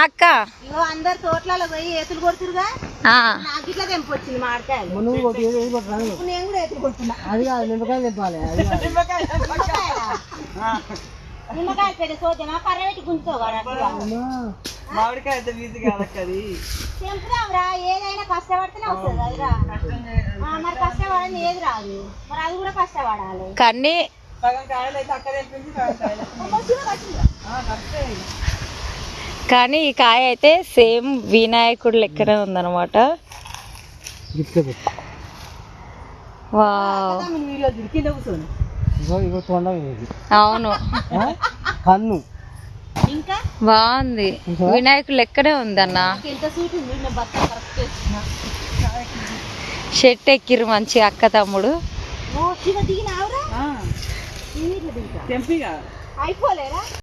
అక్క అందరు తోటలలో పోయి ఏతులు కొడుతురుగా నాకు ఇట్లా తెంపొచ్చింది మామిడికాయలు నేను కూడా ఏతులు కొడుతున్నా. అది కాదు నిమ్మకాయ తెంపాలి. నిమ్మకాయ పెట్టి సోద్యమా కర్ర పెట్టి గుంజుతావు మామిడికాయ తెంపుదాంరా. ఏదైనా కష్టపడితేనే వస్తుంది అదిరా. మరి కష్టపడని ఏది రాదు. మరి అది కూడా కష్టపడాలి. కానీ కానీ ఈ కాయ అయితే సేమ్ వినాయకుడు లెక్కనే ఉందన్నమాట. వావ్ అవును కన్ను ఇంకా బాగుంది. వినాయకుడు లెక్కనే ఉందన్న. ఎంత సూట్ ఉంది. షెట్ ఎక్కిరు మంచి అక్క తమ్ముడు. దిగినావురా తెంపిగా అయిపోలేరా.